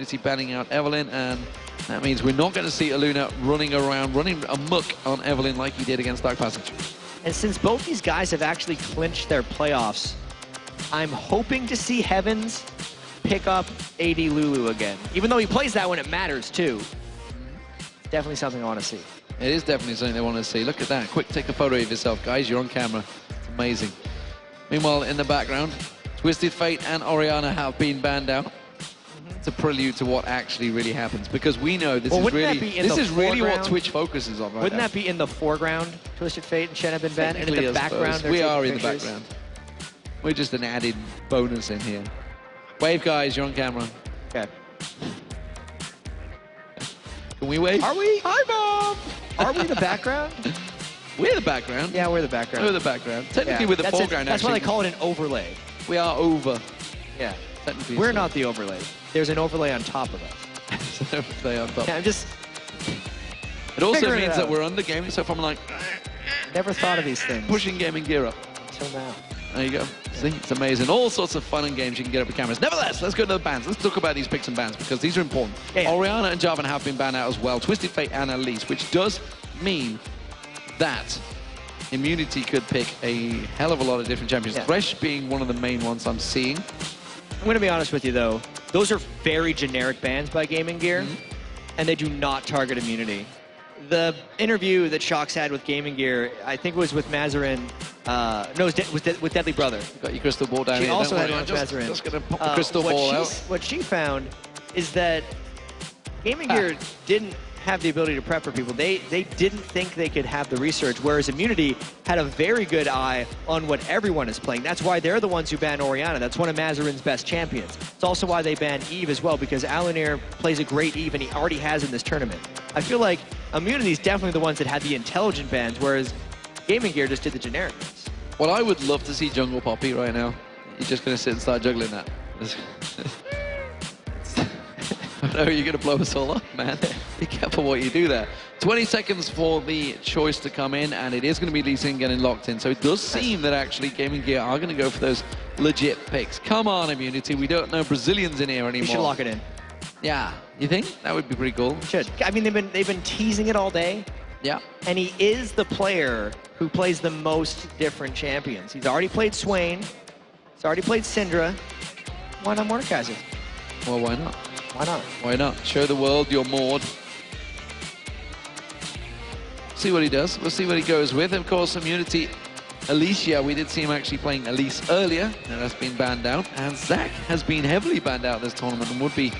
Immunity banning out Evelynn, and that means we're not going to see Aluna running around, running amok on Evelynn like he did against Dark Passage. And since both these guys have actually clinched their playoffs, I'm hoping to see Heavens pick up AD Lulu again. Even though he plays that when it matters, too. Definitely something I want to see. It is definitely something they want to see. Look at that. Quick, take a photo of yourself, guys. You're on camera. It's amazing. Meanwhile, in the background, Twisted Fate and Orianna have been banned out. It's a prelude to what actually really happens, because we know this is really what Twitch focuses on right Wouldn't now. that be in the foreground, Twisted Fate and Shen have been banned? And in the I background, we are in the pictures? background. We're just an added bonus in here. Wave, guys. You're on camera. Okay. Can we wave? Are we? Hi, Mom! Are we the background? We're the background. Yeah, we're the background. We're the background. Technically, we're the foreground. That's why they call it an overlay. We are over. Yeah. Technically, we're not the overlay. There's an overlay on top of us. They on top. Yeah, I'm just. It also means that we're under gaming, so if I'm like. Never thought of these things. Pushing gaming gear up. Until now. There you go. See, it's amazing. All sorts of fun and games you can get up with cameras. Nevertheless, let's go to the bans. Let's talk about these picks and bans, because these are important. Orianna and Jarvan have been banned out as well. Twisted Fate and Elise, which does mean that Immunity could pick a hell of a lot of different champions. Thresh being one of the main ones I'm seeing. I'm going to be honest with you, though. Those are very generic bans by GamingGear, and they do not target Immunity. The interview that Shox had with GamingGear, I think it was with Mazarin. No, it was with Deadly Brother. You got your crystal ball down she here. She also had one with Mazarin. Just going to pop the crystal ball out. What she found is that GamingGear didn't have the ability to prep for people. They didn't think they could have the research, whereas Immunity had a very good eye on what everyone is playing. That's why they're the ones who ban Orianna. That's one of Mazarin's best champions. It's also why they ban Eve as well, because Alanir plays a great Eve, and he already has in this tournament. I feel like Immunity is definitely the ones that had the intelligent bans, whereas GamingGear just did the generic ones. Well, I would love to see Jungle Poppy right now. You're just going to sit and start juggling that. No, you're going to blow us all up, man. Be careful what you do there. 20 seconds for the choice to come in, and it is going to be Lee Sin getting locked in. So it does seem that actually GamingGear are going to go for those legit picks. Come on, Immunity. We don't know Brazilians in here anymore. You should lock it in. Yeah. You think? That would be pretty cool. Should. I mean, they've been teasing it all day. Yeah. And he is the player who plays the most different champions. He's already played Swain. He's already played Syndra. Why not Mordekaiser? Well, why not? Why not? Why not? Show the world your Mord. See what he does. We'll see what he goes with. Of course, Immunity, Alicia, we did see him actually playing Elise earlier, and that's been banned out. And Zach has been heavily banned out this tournament, and would be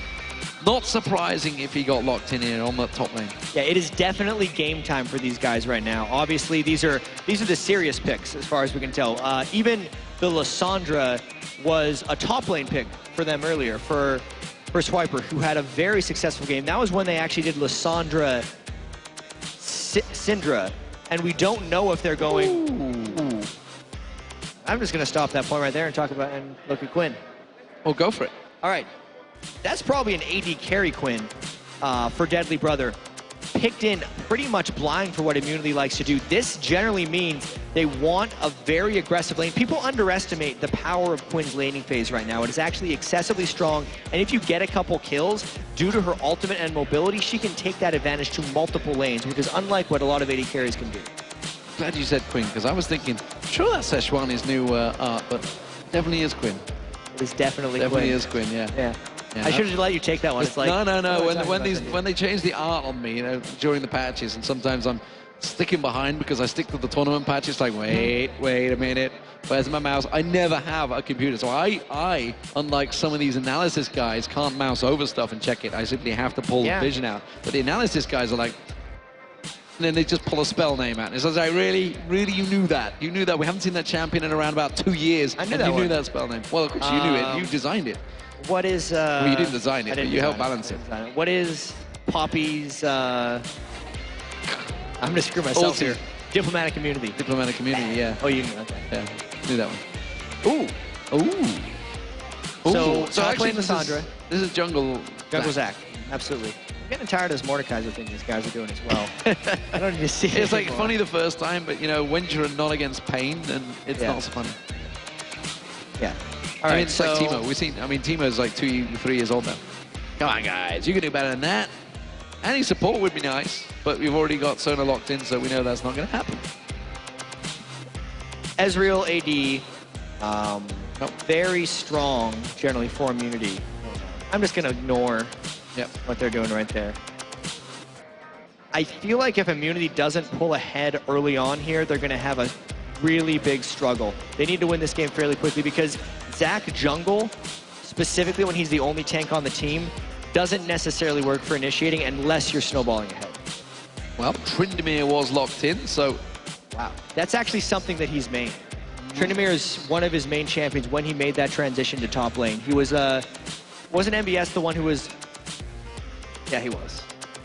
not surprising if he got locked in here on that top lane. Yeah, it is definitely game time for these guys right now. Obviously, these are the serious picks as far as we can tell. Even the Lissandra was a top lane pick for them earlier, for Swiper, who had a very successful game. That was when they actually did Lissandra Syndra, and we don't know if they're going. Ooh. I'm just going to stop that point right there and talk about and look at Quinn. Oh, go for it. All right. That's probably an AD carry, Quinn, for Deadly Brother. Picked in pretty much blind for what Immunity likes to do. This generally means they want a very aggressive lane. People underestimate the power of Quinn's laning phase right now. It is actually excessively strong, and if you get a couple kills, due to her ultimate and mobility, she can take that advantage to multiple lanes, which is unlike what a lot of AD carries can do. Glad you said Quinn, because I was thinking, sure that's Szechuani's new art, but definitely is Quinn. It is definitely Quinn. Definitely is Quinn, yeah. Yeah. I should have let you take that one. It's like, no. When they change the art on me, you know, during the patches, and sometimes I'm sticking behind because I stick to the tournament patch. It's like, wait a minute. Where's my mouse? I never have a computer, so I, unlike some of these analysis guys, can't mouse over stuff and check it. I simply have to pull the vision out. But the analysis guys are like, and then they just pull a spell name out. And it's like, really, you knew that? You knew that? We haven't seen that champion in around about 2 years. I knew that. You knew that spell name. Well, of course you knew it. You designed it. What is... well, you didn't design it, but you helped balance it. What is Poppy's... I'm going to screw myself here. Diplomatic Immunity. Diplomatic Immunity, yeah. Oh, you knew, okay. Yeah, knew that one. Ooh. So actually, playing Lissandra. This is Jungle Zach. Absolutely. I'm getting tired of this Mordekaiser thing these guys are doing as well. I don't need to see it It's like anymore. funny the first time, but, you know, when you're not against pain, then it's not so funny. Yeah. All right, it's like Teemo. We've seen, I mean, Teemo's like 2, 3 years old now. Come on, guys. You can do better than that. Any support would be nice, but we've already got Sona locked in, so we know that's not going to happen. Ezreal AD, very strong generally for immunity. I'm just going to ignore what they're doing right there. I feel like if immunity doesn't pull ahead early on here, they're going to have a really big struggle. They need to win this game fairly quickly because Zach jungle, specifically when he's the only tank on the team, doesn't necessarily work for initiating unless you're snowballing ahead. Well, Tryndamere was locked in, so... Wow. That's actually something that he's made. Tryndamere is one of his main champions when he made that transition to top lane. He was wasn't MBS the one who was... Yeah, he was.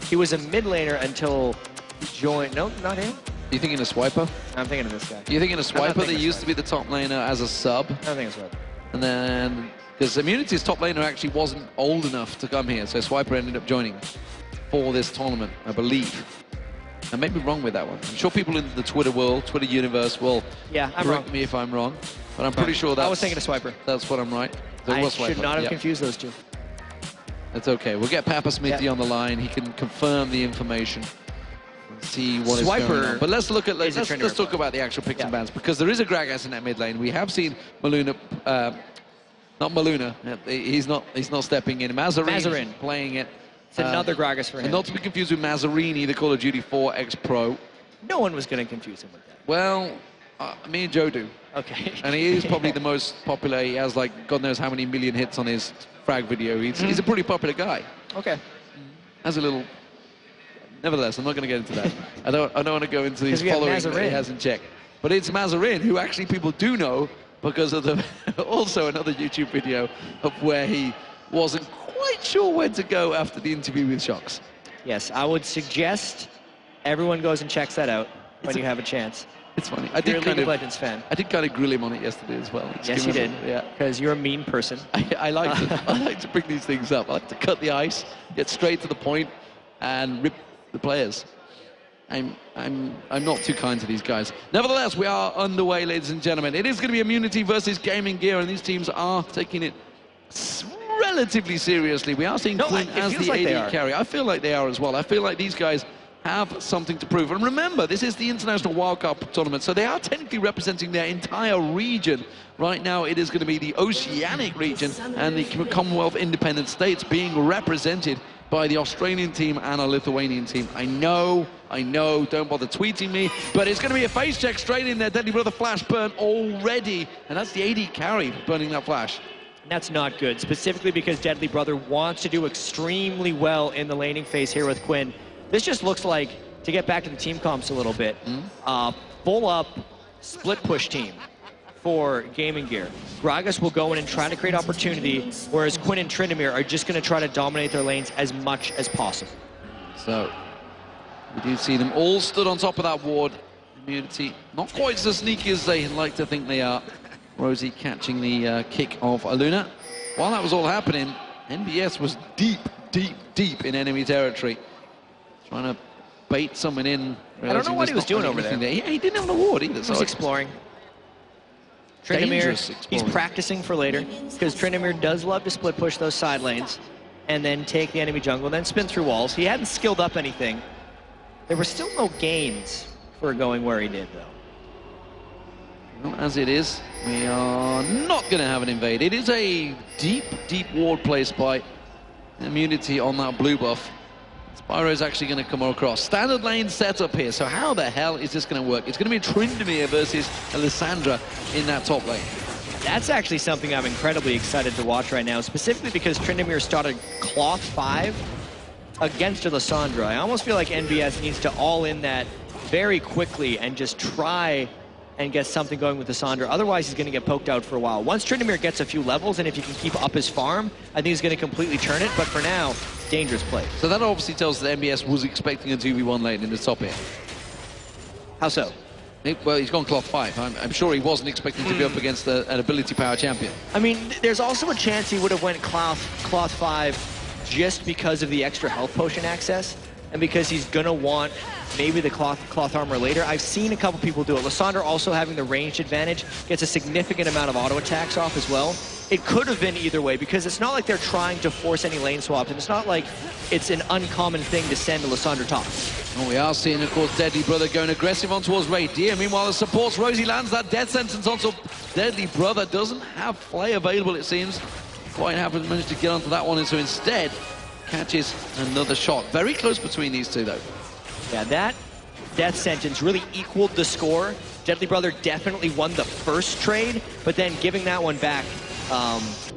He was a mid laner until he joined... No, not him. You thinking of Swiper? I'm thinking of this guy. You're thinking of Swiper that used to be the top laner as a sub? I don't think it's Swiper. And then... Because Immunity's top laner actually wasn't old enough to come here, so Swiper ended up joining for this tournament, I believe. I may be wrong with that one. I'm sure people in the Twitter world, Twitter universe will correct me if I'm wrong, but I'm pretty sure that's... I was thinking of Swiper. That's what I'm right. I should not have confused those two. That's okay. We'll get Papa Smithy on the line. He can confirm the information and see what is going on. But let's look at... Let's talk about the actual picks and bans, because there is a Gragas in that mid lane. We have seen Maluna... not Maluna. He's not stepping in. Mazarin playing it. It's another Gragas for him. And not to be confused with Mazzarini, the Call of Duty 4 ex-pro. No one was going to confuse him with that. Well, me and Joe do. Okay. And he is probably the most popular. He has like God knows how many million hits on his frag video. He's a pretty popular guy. Okay. Has a little... Nevertheless, I'm not going to get into that. I don't want to go into his following that he hasn't checked. But it's Mazarin, who actually people do know because of the also another YouTube video of where he wasn't quite sure when to go after the interview with Shox. Yes, I would suggest everyone goes and checks that out when you have a chance. It's funny. You're a League of Legends fan. I did kind of grill him on it yesterday as well. Yes, you did. Yeah, because you're a mean person. I like to bring these things up. I like to cut the ice, get straight to the point, and rip the players. I'm not too kind to these guys. Nevertheless, we are underway, ladies and gentlemen. It is going to be Immunity versus Gaming Gear, and these teams are taking it relatively seriously. We are seeing Quinn as the AD carry. I feel like they are as well. I feel like these guys have something to prove. And remember, this is the International Wildcard tournament, so they are technically representing their entire region. Right now, it is going to be the Oceanic region and the Commonwealth Independent States being represented by the Australian team and a Lithuanian team. I know, don't bother tweeting me, but it's going to be a face check straight in there. Deadly Brother flash burn already, and that's the AD carry burning that flash. That's not good, specifically because Deadly Brother wants to do extremely well in the laning phase here with Quinn. This just looks like, to get back to the team comps a little bit, full up split push team for Gaming Gear. Gragas will go in and try to create opportunity, whereas Quinn and Tryndamere are just going to try to dominate their lanes as much as possible. So, we do see them all stood on top of that ward. Immunity, not quite so sneaky as they like to think they are. Rosie catching the kick of Aluna. While that was all happening, NBS was deep in enemy territory. Trying to bait someone in. I don't know what he was doing over there. He didn't have an award either. He was exploring. Tryndamere, he's practicing for later, because Tryndamere does love to split push those side lanes and then take the enemy jungle, then spin through walls. He hadn't skilled up anything. There were still no gains for going where he did, though. Well, as it is, we are not going to have an invade. It is a deep ward placed by Immunity on that blue buff. Spyro is actually going to come across. Standard lane setup here, so how the hell is this going to work? It's going to be Tryndamere versus Alessandra in that top lane. That's actually something I'm incredibly excited to watch right now, specifically because Tryndamere started Cloth 5 against Alessandra. I almost feel like NBS needs to all in that very quickly and just try and get something going with Alessandra. Otherwise, he's going to get poked out for a while. Once Tryndamere gets a few levels, and if he can keep up his farm, I think he's going to completely turn it. But for now, dangerous play. So that obviously tells us that MBS was expecting a 2v1 lane in the top here. How so? Well, he's gone Cloth 5. I'm sure he wasn't expecting to be up against an ability power champion. I mean, there's also a chance he would have went Cloth 5 just because of the extra health potion access. and because he's going to want maybe the cloth armor later. I've seen a couple people do it. Lissandra also having the ranged advantage gets a significant amount of auto attacks off as well. It could have been either way because it's not like they're trying to force any lane swaps, and it's not like it's an uncommon thing to send a Lissandra top. Well, we are seeing, of course, Deadly Brother going aggressive on towards Radier. Meanwhile, the supports Rosie lands that death sentence onto Deadly Brother. Doesn't have play available, it seems. Quite happy to manage to get onto that one, and so instead catches another shot. Very close between these two, though. Yeah, that death sentence really equaled the score. Deadly Brother definitely won the first trade, but then giving that one back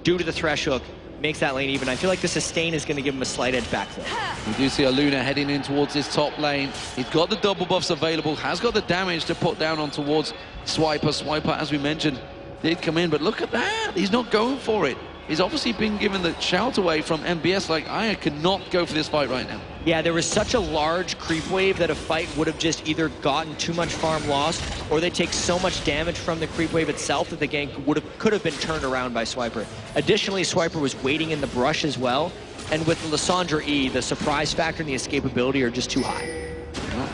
due to the thresh hook makes that lane even. I feel like the sustain is going to give him a slight edge back though. We do see Aluna heading in towards his top lane. He's got the double buffs available, has got the damage to put down on towards Swiper. Swiper, as we mentioned, did come in, but look at that. He's not going for it. He's obviously been given the shout away from MBS, like, I cannot go for this fight right now. Yeah, there was such a large creep wave that a fight would have just either gotten too much farm lost, or they take so much damage from the creep wave itself that the gank could have been turned around by Swiper. Additionally, Swiper was waiting in the brush as well, and with Lissandra E, the surprise factor and the escapability are just too high.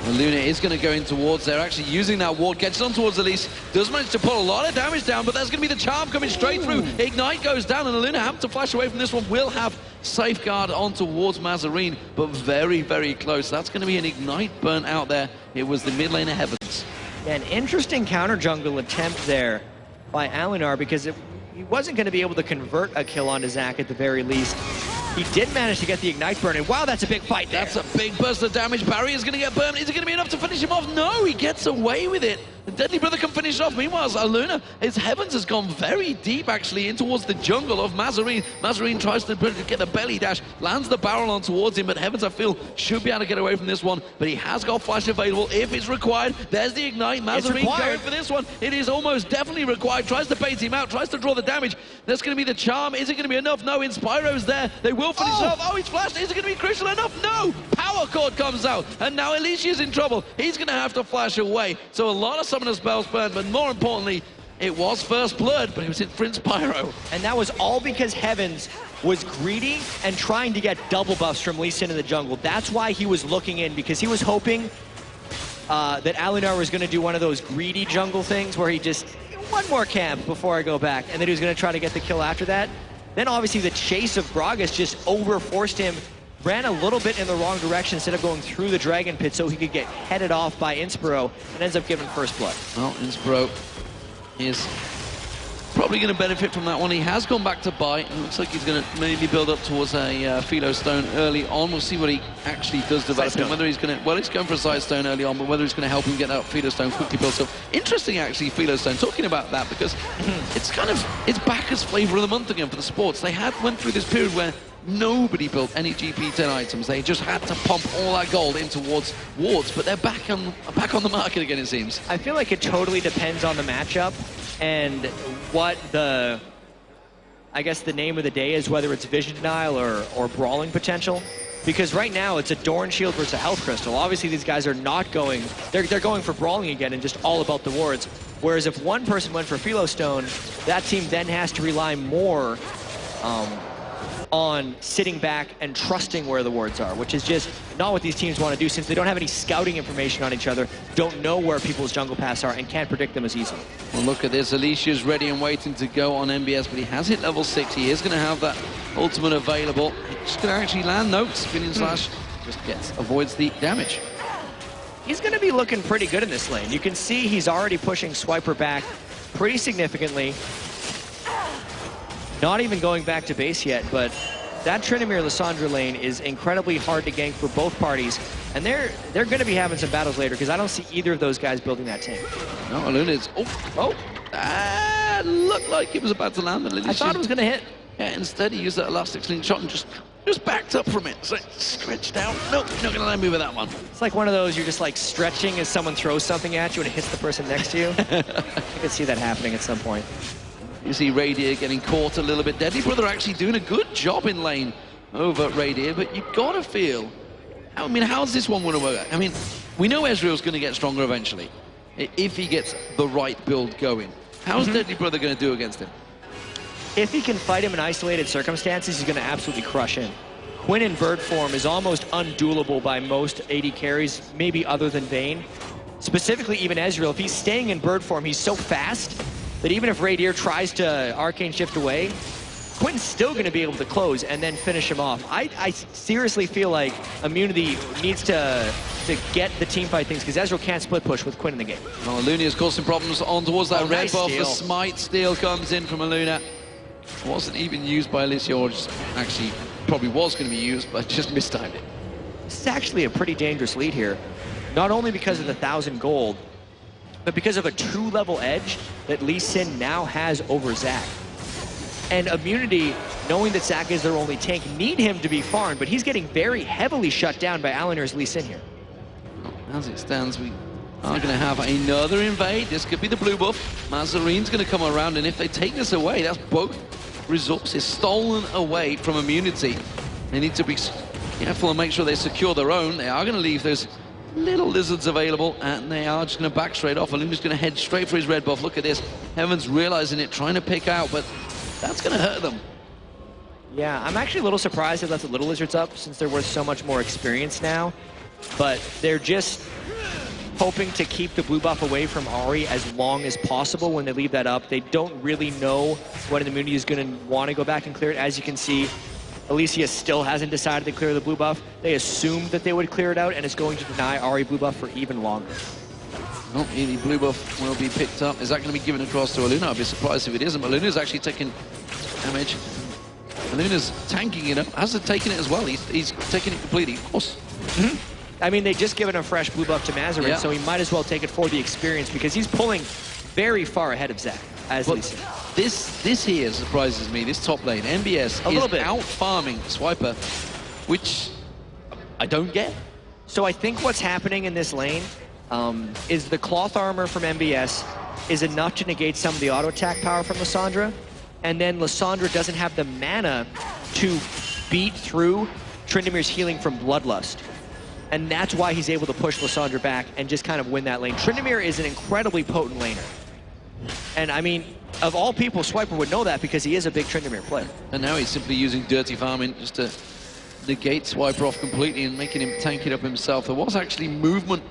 Well, Luna is going to go in towards there, actually using that ward, gets on towards Elise, does manage to pull a lot of damage down, but there's going to be the charm coming straight through. Ignite goes down, and Luna having to flash away from this one, will have safeguard on towards Mazarine, but very, very close. That's going to be an Ignite burn out there. It was the mid laner Heavens. Yeah, an interesting counter jungle attempt there by Alinar, because he wasn't going to be able to convert a kill onto Zac at the very least. He did manage to get the Ignite burn, and wow, that's a big fight there. That's a big burst of damage. Barry is going to get burned. Is it going to be enough to finish him off? No, he gets away with it. The Deadly Brother can finish it off. Meanwhile, Aluna, his Heavens has gone very deep, actually, in towards the jungle of Mazarine. Mazarine tries to get the belly dash, lands the barrel on towards him, but Heavens, I feel, should be able to get away from this one. But he has got flash available if it's required. There's the Ignite. Mazarine going for this one. It is almost definitely required. Tries to bait him out, tries to draw the damage. That's going to be the charm. Is it going to be enough? No, Inspiro's there. They will finish it off. Oh, he's flashed. Is it going to be crucial enough? No! Power Chord comes out, and now Alicia's in trouble. He's going to have to flash away. So a lot of summoner spells burned, but more importantly, it was first blood, but it was in for Inspiro. And that was all because Heavens was greedy and trying to get double buffs from Lee Sin in the jungle. That's why he was looking in, because he was hoping that Alinar was going to do one of those greedy jungle things where he just, one more camp before I go back, and then he was going to try to get the kill after that. Then obviously the chase of Gragas just overforced him, ran a little bit in the wrong direction instead of going through the Dragon Pit so he could get headed off by Inspiro and ends up giving first blood. Well, Inspiro is probably going to benefit from that one. He has gone back to buy. It looks like he's going to maybe build up towards a Philo Stone early on. We'll see what he actually does develop him. Whether he's going to, well, he's going for a Side Stone early on, but whether he's going to help him get that Philo Stone quickly built up. Interesting, actually, Philo Stone, talking about that, because it's kind of, it's back as flavor of the month again for the sports. They went through this period where nobody built any GP10 items. They just had to pump all that gold in towards wards, but they're back on the market again, it seems. I feel like it totally depends on the matchup and what the, I guess the name of the day is, whether it's vision denial or brawling potential. Because right now it's a Dorn Shield versus a Health Crystal. Obviously these guys are not going, they're going for brawling again and just all about the wards. Whereas if one person went for Philo Stone, that team then has to rely more on sitting back and trusting where the wards are, which is just not what these teams want to do, since they don't have any scouting information on each other, don't know where people's jungle paths are, and can't predict them as easily. Well, look at this. Alicia's ready and waiting to go on MBS, but he has hit level 6. He is going to have that ultimate available. He's going to actually land notes. Spinning Slash just avoids the damage. He's going to be looking pretty good in this lane. You can see he's already pushing Swiper back pretty significantly. Not even going back to base yet, but that Tryndamere Lissandra lane is incredibly hard to gank for both parties, and they're going to be having some battles later, because I don't see either of those guys building that tank. No, Aluna's, looked like he was about to land. I thought it was going to hit. Yeah, instead he used that elastic sling shot and just backed up from it. So stretched out. Nope, you're not going to land me with that one. It's like one of those, you're just like stretching as someone throws something at you and it hits the person next to you. I could see that happening at some point. You see Radier getting caught a little bit. Deadly Brother actually doing a good job in lane over Radier, but you've got to feel, I mean, how's this one going to work? I mean, we know Ezreal's going to get stronger eventually, if he gets the right build going. How's Deadly Brother going to do against him? If he can fight him in isolated circumstances, he's going to absolutely crush him. Quinn in bird form is almost unduelable by most AD carries, maybe other than Vayne. Specifically, even Ezreal, if he's staying in bird form, he's so fast that even if Radier tries to Arcane Shift away, Quinn's still going to be able to close and then finish him off. I seriously feel like Immunity needs to get the teamfight things, because Ezreal can't split push with Quinn in the game. Well, Luna's causing problems on towards that red nice buff. steal. The smite steal comes in from Luna. Wasn't even used by Alicia, or just actually probably was going to be used, but just mistimed it. This is actually a pretty dangerous lead here. Not only because of the 1,000 gold, but because of a 2-level edge that Lee Sin now has over Zac. And Immunity, knowing that Zac is their only tank, need him to be farmed, but he's getting very heavily shut down by Alanir's Lee Sin here. As it stands, we are going to have another invade. This could be the blue buff. Mazarine's going to come around, and if they take this away, that's both resources stolen away from Immunity. They need to be careful and make sure they secure their own. They are going to leave those little lizards available, and they are just going to back straight off. Aluna's going to head straight for his red buff. Look at this. Heaven's realizing it, trying to pick out, but that's going to hurt them. Yeah, I'm actually a little surprised they left the little lizards up, since they're worth so much more experience now. But they're just hoping to keep the blue buff away from Ahri as long as possible when they leave that up. They don't really know what an Immunity is going to want to go back and clear it. As you can see, Alicia still hasn't decided to clear the blue buff. They assumed that they would clear it out, and it's going to deny Ahri blue buff for even longer. Well, the blue buff will be picked up. Is that going to be given across to Aluna? I'd be surprised if it isn't, but Aluna's actually taking damage. Aluna's tanking it up. Hasn't taken it as well. He's taking it completely, of course. I mean, they just given a fresh blue buff to Mazarine, Yeah. so he might as well take it for the experience, because he's pulling very far ahead of Zac, as But Lisa. this here surprises me, this top lane. MBS A is little bit. out-farming Swiper, which I don't get. So I think what's happening in this lane is the cloth armor from MBS is enough to negate some of the auto attack power from Lissandra, and then Lissandra doesn't have the mana to beat through Tryndamere's healing from Bloodlust. And that's why he's able to push Lissandra back and just kind of win that lane. Tryndamere is an incredibly potent laner. And I mean, of all people, Swiper would know that because he is a big Tryndamere player. And now he's simply using dirty farming just to negate Swiper off completely and making him tank it up himself. There was actually movement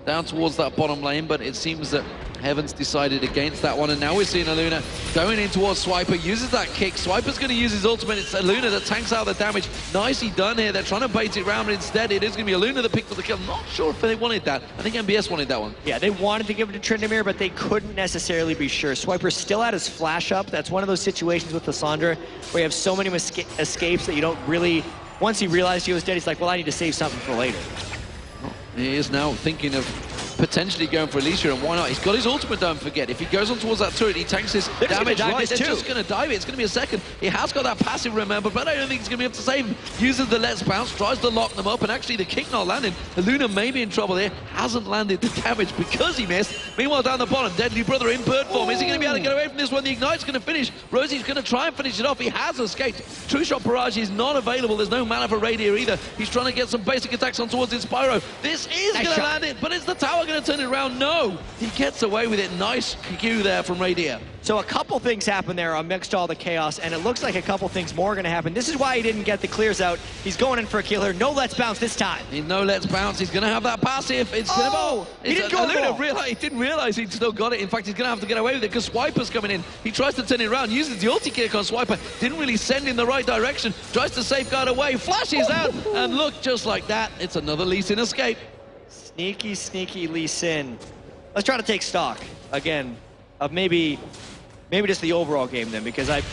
down towards that bottom lane, but it seems that Heaven's decided against that one, and now we're seeing Aluna going in towards Swiper, uses that kick. Swiper's going to use his ultimate. It's Aluna that tanks out the damage. Nicely done here. They're trying to bait it around, but instead it is going to be Aluna that picked up the kill. Not sure if they wanted that. I think MBS wanted that one. Yeah, they wanted to give it to Tryndamere, but they couldn't necessarily be sure. Swiper's still at his flash up. That's one of those situations with Lissandra where you have so many escapes that you don't really... Once he realized he was dead, he's like, well, I need to save something for later. He is now thinking of potentially going for Alicia, and why not? He's got his ultimate, don't forget. If he goes on towards that turret, he tanks his damage. Right, they're just going to dive it. It's going to be a second. He has got that passive, remember, but I don't think he's going to be able to save him. Uses the Let's Bounce, tries to lock them up, and actually the kick not landing. Luna may be in trouble there. Hasn't landed the damage because he missed. Meanwhile, down the bottom, Deadly Brother in bird form. Is he going to be able to get away from this one? The Ignite's going to finish. Rosie's going to try and finish it off. He has escaped. True Shot Barrage is not available. There's no mana for Radier either. He's trying to get some basic attacks on towards Inspiro. This is going to land it, but is the tower going to turn it around? No, he gets away with it. Nice Q there from Radier. So a couple things happen there amidst all the chaos, and it looks like a couple things more are going to happen. This is why he didn't get the clears out. He's going in for a kill here. No Let's Bounce this time. No Let's Bounce. He's going to have that passive. It's going to... He didn't go He didn't realize he'd still got it. In fact, he's going to have to get away with it because Swiper's coming in. He tries to turn it around, uses the ulti kick on Swiper. Didn't really send in the right direction. Tries to safeguard away. Flashes out. And look, just like that, it's another Lee Sin escape. Sneaky, sneaky Lee Sin. Let's try to take stock, again, of maybe just the overall game then, because I'm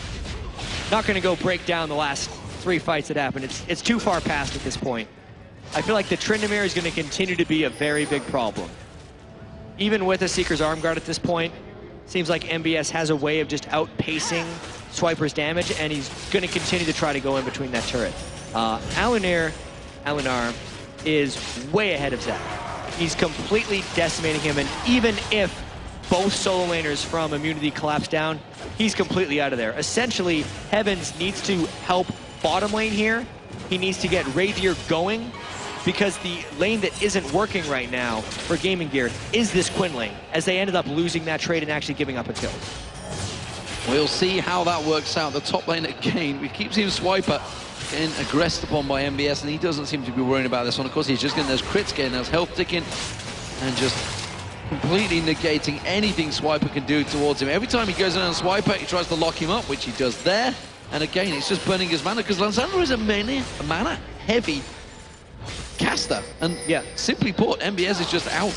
not going to go break down the last 3 fights that happened. It's too far past at this point. I feel like the Tryndamere is going to continue to be a very big problem. Even with a Seeker's Arm Guard at this point, seems like MBS has a way of just outpacing Swiper's damage, and he's going to continue to try to go in between that turret. Alinar is way ahead of Zac. He's completely decimating him, and even if both solo laners from Immunity collapse down, he's completely out of there. Essentially, Heavens needs to help bottom lane here. He needs to get Radier going, because the lane that isn't working right now for Gaming Gear is this Quinn lane, as they ended up losing that trade and actually giving up a kill. We'll see how that works out. The top lane again, we keep seeing Swiper getting aggressed upon by MBS, and he doesn't seem to be worrying about this one. Of course, he's just getting those crits, getting those health ticking, and just completely negating anything Swiper can do towards him. Every time he goes in on Swiper, he tries to lock him up, which he does there. And again, it's just burning his mana, because Lysandra is a mana-heavy caster. And yeah, simply put, MBS is just out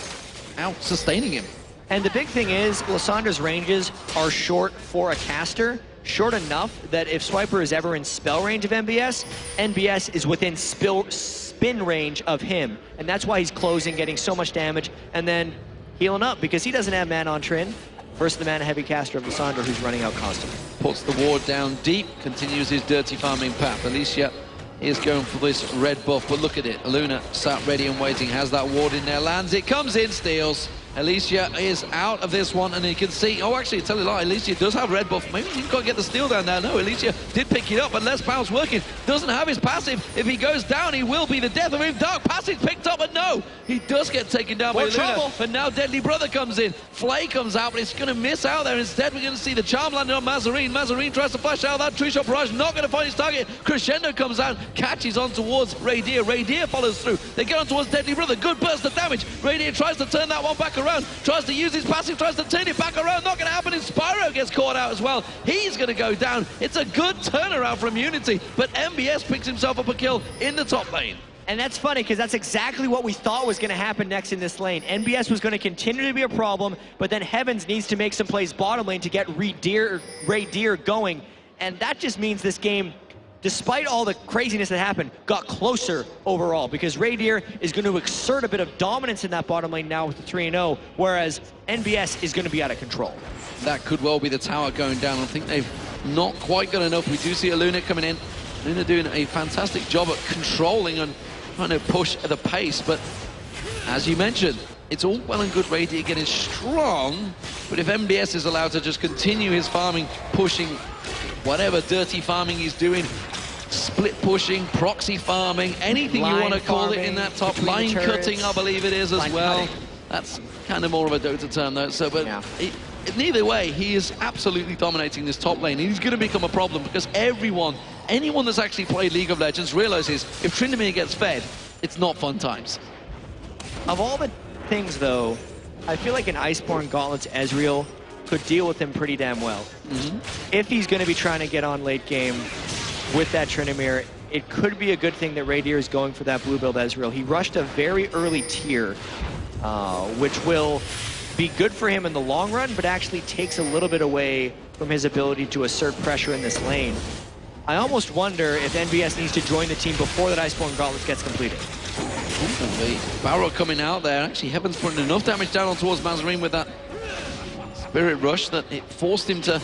sustaining him. And the big thing is, Lysandra's ranges are short for a caster, short enough that if Swiper is ever in spell range of MBS, NBS is within spin range of him. And that's why he's closing, getting so much damage, and then healing up, because he doesn't have mana on Trin versus the mana-heavy caster of Lysandra, who's running out constantly. Puts the ward down deep, continues his dirty farming path. Alicia is going for this red buff, but look at it. Luna sat ready and waiting, has that ward in there, lands it, comes in, steals. Alicia is out of this one, and you can see, oh, actually, tell you a lie, Alicia does have red buff. Maybe he can't get the steal down there. No, Alicia did pick it up, but less power's working. Doesn't have his passive. If he goes down, he will be the death of him. Dark passive picked up, but no, he does get taken down by Luna. But now Deadly Brother comes in. Flay comes out, but it's going to miss out there. Instead, we're going to see the charm landing on Mazarine. Mazarine tries to flash out that tree shot barrage, not going to find his target. Crescendo comes out, catches on towards Raydir. Raydir follows through. They get on towards Deadly Brother. Good burst of damage. Raydir tries to turn that one back around, tries to use his passive, tries to turn it back around. Not going to happen. And Spyro gets caught out as well. He's going to go down. It's a good turnaround from Unity, but MBS picks himself up a kill in the top lane. And that's funny, because that's exactly what we thought was going to happen next in this lane. NBS was going to continue to be a problem, but then Heavens needs to make some plays bottom lane to get Raydir going. And that just means this game, despite all the craziness that happened, got closer overall, because Raydir is going to exert a bit of dominance in that bottom lane now with the 3-0, whereas NBS is going to be out of control. That could well be the tower going down. I think they've not quite got enough. We do see a Luna coming in. Luna doing a fantastic job at controlling and trying to push at the pace, but as you mentioned, it's all well and good Raydir getting strong, but if MBS is allowed to just continue his farming, pushing whatever dirty farming he's doing, split pushing, proxy farming, anything you want to call it in that top, line cutting, I believe it is as well. That's kind of more of a Dota term though, so, but yeah. Neither way, he is absolutely dominating this top lane. He's going to become a problem, because anyone that's actually played League of Legends realizes if Tryndamere gets fed, it's not fun times. Of all the things though, I feel like an Iceborne Gauntlet's Ezreal could deal with him pretty damn well. If he's going to be trying to get on late game with that Tryndamere, it could be a good thing that Raydir is going for that blue build Ezreal. He rushed a very early tier, which will be good for him in the long run, but actually takes a little bit away from his ability to assert pressure in this lane. I almost wonder if NBS needs to join the team before that Iceborne Gauntlet gets completed. Barrow coming out there. Actually, Heaven's putting enough damage down on towards Mazarine with that Spirit Rush that it forced him to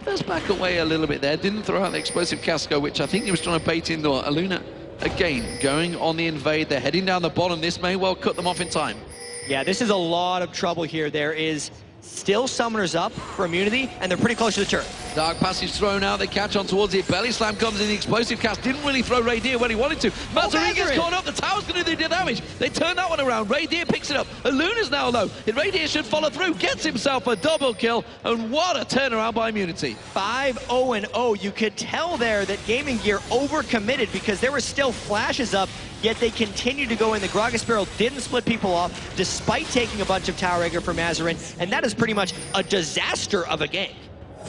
just back away a little bit there. Didn't throw out the explosive Casco, which I think he was trying to bait into. Luna, again, going on the invade. They're heading down the bottom. This may well cut them off in time. Yeah, this is a lot of trouble here. There is still summoners up for immunity, and they're pretty close to the turret. Dark passage thrown out, they catch on towards it. Belly Slam comes in, the explosive cast didn't really throw Raydir when he wanted to. Mazarine gets caught up, the tower's going to do the damage. They turn that one around, Raydir picks it up. Luna's now low, and Raydir should follow through, gets himself a double kill, and what a turnaround by Immunity. 5-0-0, you could tell there that Gaming Gear overcommitted, because there were still flashes up, yet they continued to go in. The Gragas Barrel didn't split people off, despite taking a bunch of tower aggro from Mazarine, and that is pretty much a disaster of a game.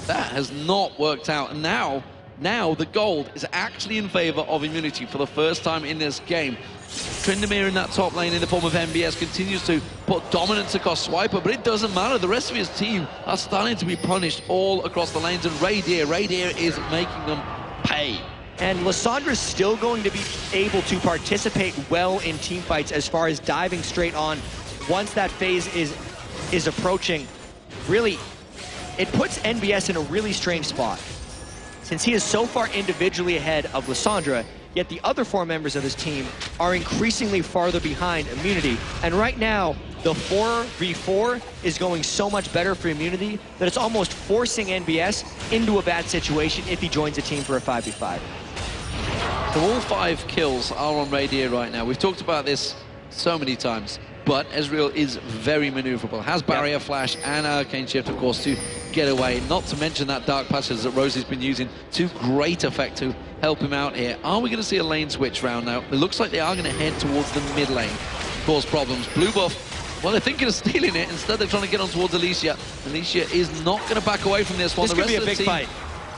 That has not worked out, and now the gold is actually in favor of Immunity for the first time in this game. Tryndamere in that top lane in the form of MBS continues to put dominance across Swiper, but it doesn't matter. The rest of his team are starting to be punished all across the lanes, and Raydir is making them pay. And Lysandra's still going to be able to participate well in team fights as far as diving straight on once that phase is approaching. Really, it puts NBS in a really strange spot, since he is so far individually ahead of Lysandra, yet the other four members of his team are increasingly farther behind Immunity. And right now, the 4v4 is going so much better for Immunity that it's almost forcing NBS into a bad situation if he joins a team for a 5v5. So all 5 kills are on Raydir right now. We've talked about this so many times. but Ezreal is very maneuverable. Has Barrier Flash and Arcane Shift, of course, to get away. Not to mention that Dark Passage that Rosie's been using to great effect to help him out here. Are we going to see a lane switch round now? It looks like they are going to head towards the mid lane, cause problems. Blue buff, well, they're thinking of stealing it. Instead, they're trying to get on towards Alicia. Alicia is not going to back away from this one. This could be a big fight.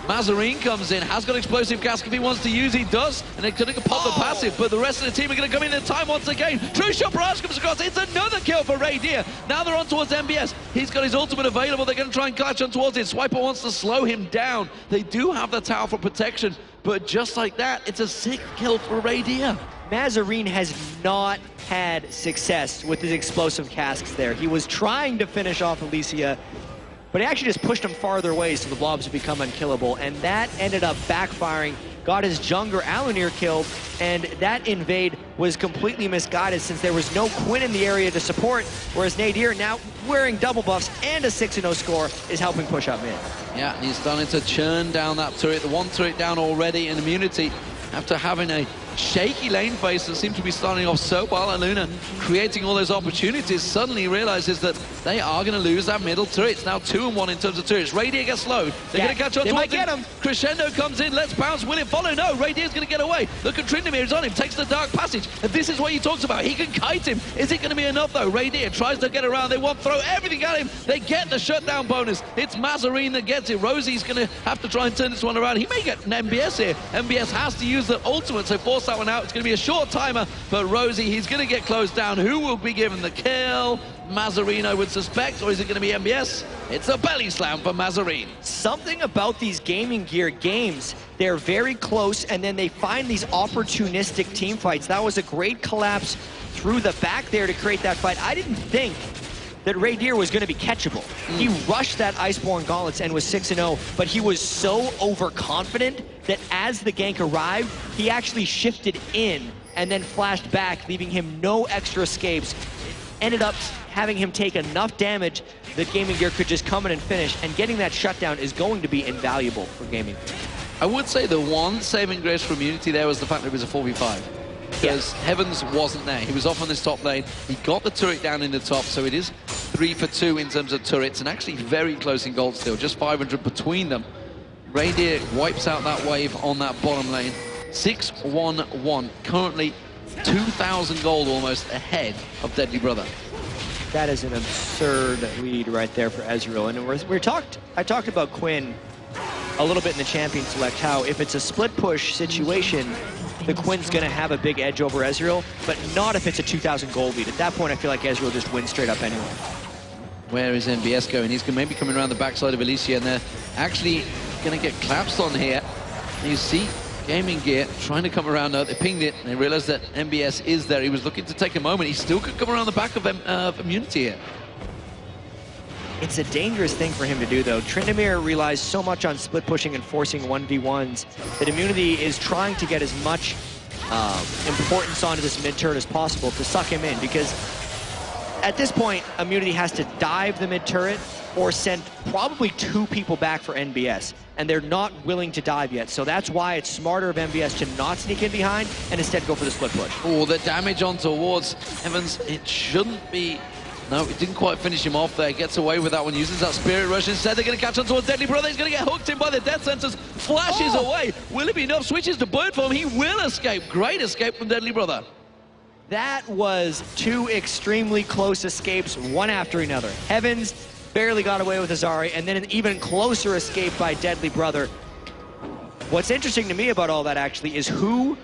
Mazarine comes in, has got explosive cask if he wants to use, he does, and they're going to pop the passive, but the rest of the team are going to come in in time once again. True Shot Barrage comes across, it's another kill for Raydir. Now they're on towards MBS, he's got his ultimate available, they're going to try and clutch on towards it. Swiper wants to slow him down. They do have the tower for protection, but just like that, it's a 6th kill for Raydir. Mazarine has not had success with his explosive casks there. He was trying to finish off Alicia, but he actually just pushed him farther away so the blobs would become unkillable, and that ended up backfiring, got his jungler Alanir killed, and that invade was completely misguided since there was no Quinn in the area to support, whereas Nadir, now wearing double buffs and a 6-0 score, is helping push up mid. Yeah, and he's starting to churn down that turret, the one turret down already in Immunity, after having a shaky lane phase that seemed to be starting off so well, and Luna creating all those opportunities, suddenly realizes that they are going to lose that middle turret. It's now 2-1 in terms of turrets. Raydir gets slowed. They're going to catch on they towards might get him. Crescendo comes in, let's bounce, will it follow? No, Raydir's going to get away. Look at Tryndamere, he's on him, takes the Dark Passage, and this is what he talks about. He can kite him. Is it going to be enough though? Raydir tries to get around, they want to throw everything at him. They get the shutdown bonus. It's Mazarine that gets it. Rosie's going to have to try and turn this one around. He may get an MBS here. MBS has to use the ultimate, so force that one out. It's going to be a short timer, but Rosie, he's going to get closed down. Who will be given the kill? Mazarine, I would suspect, or is it going to be MBS? It's a belly slam for Mazarine. Something about these Gaming Gear games, they're very close, and then they find these opportunistic team fights. That was a great collapse through the back there to create that fight. I didn't think that Raydir was going to be catchable. He rushed that Iceborne Gauntlets and was 6-0, but he was so overconfident that as the gank arrived, he actually shifted in and then flashed back, leaving him no extra escapes. It ended up having him take enough damage that Gaming Gear could just come in and finish, and getting that shutdown is going to be invaluable for Gaming Gear. I would say the one saving grace for Immunity there was the fact that it was a 4v5. Because Heavens wasn't there. He was off on this top lane. He got the turret down in the top, so it is 3 for 2 in terms of turrets, and actually very close in gold still, just 500 between them. Raydir wipes out that wave on that bottom lane. 6-1-1, currently 2,000 gold almost ahead of Deadly Brother. That is an absurd lead right there for Ezreal. And I talked about Quinn a little bit in the champion select, how if it's a split push situation, the Quinn's going to have a big edge over Ezreal, but not if it's a 2,000 gold lead. At that point, I feel like Ezreal just wins straight up anyway. Where is MBS going? He's maybe coming around the backside of Alicia, and they're actually going to get collapsed on here. You see Gaming Gear trying to come around. They pinged it, and they realized that MBS is there. He was looking to take a moment. He still could come around the back of Immunity here. It's a dangerous thing for him to do, though. Tryndamere relies so much on split pushing and forcing 1v1s that Immunity is trying to get as much importance onto this mid turret as possible to suck him in, because at this point, Immunity has to dive the mid turret or send probably 2 people back for NBS, and they're not willing to dive yet. So that's why it's smarter of MBS to not sneak in behind and instead go for the split push. Oh, the damage on towards Evans, it shouldn't be. No, it didn't quite finish him off there. Gets away with that one, uses that Spirit Rush. Instead, they're going to catch on towards Deadly Brother. He's going to get hooked in by the Death Sentence. Flashes away. Will it be enough? Switches to Bird Form. He will escape. Great escape from Deadly Brother. That was 2 extremely close escapes, one after another. Heavens barely got away with Azari, and then an even closer escape by Deadly Brother. What's interesting to me about all that, actually, is who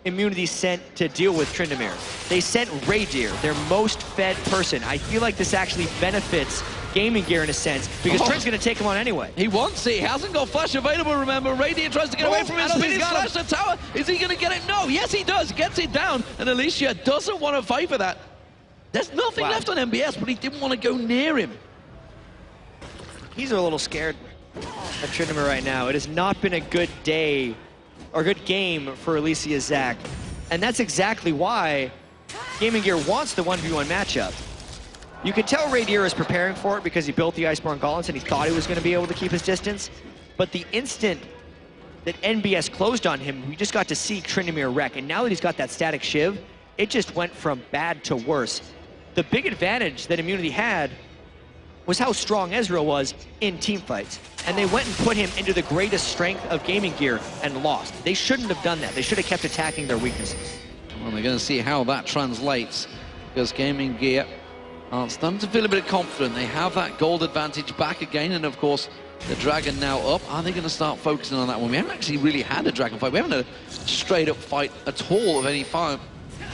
Immunity sent to deal with Tryndamere. They sent Raydir, their most fed person. I feel like this actually benefits Gaming Gear in a sense, because Trent's going to take him on anyway. He wants it. He hasn't got flash available, remember. Raydir tries to get away from his spin. He's flashed the tower. Is he going to get it? No. Yes, he does. Gets it down. And Alicia doesn't want to fight for that. There's nothing left on MBS, but he didn't want to go near him. He's a little scared of Tryndamere right now. It has not been a good day or good game for Alicia Zach. And that's exactly why Gaming Gear wants the 1v1 matchup. You could tell Raydir is preparing for it because he built the Iceborne Gauntlets and he thought he was going to be able to keep his distance. But the instant that NBS closed on him, we just got to see Tryndamere wreck. And now that he's got that static shiv, it just went from bad to worse. the big advantage that Immunity had was how strong Ezreal was in team fights. And they went and put him into the greatest strength of Gaming Gear and lost. They shouldn't have done that. They should have kept attacking their weaknesses. Well, they're going to see how that translates, because Gaming Gear are starting to feel a bit confident. They have that gold advantage back again, and of course, the Dragon now up. Are they going to start focusing on that one? We haven't actually really had a Dragon fight. We haven't had a straight-up fight at all of any fire.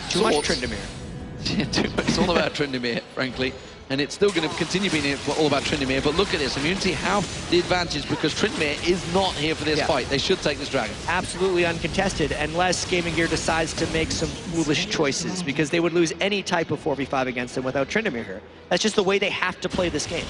Too much Tryndamere. Yeah, too much. It's all about Tryndamere, frankly. And it's still going to continue being all about Tryndamere. But look at this. Immunity have the advantage because Tryndamere is not here for this fight. They should take this Dragon. Absolutely uncontested, unless Gaming Gear decides to make some foolish choices, because they would lose any type of 4v5 against them without Tryndamere here. That's just the way they have to play this game.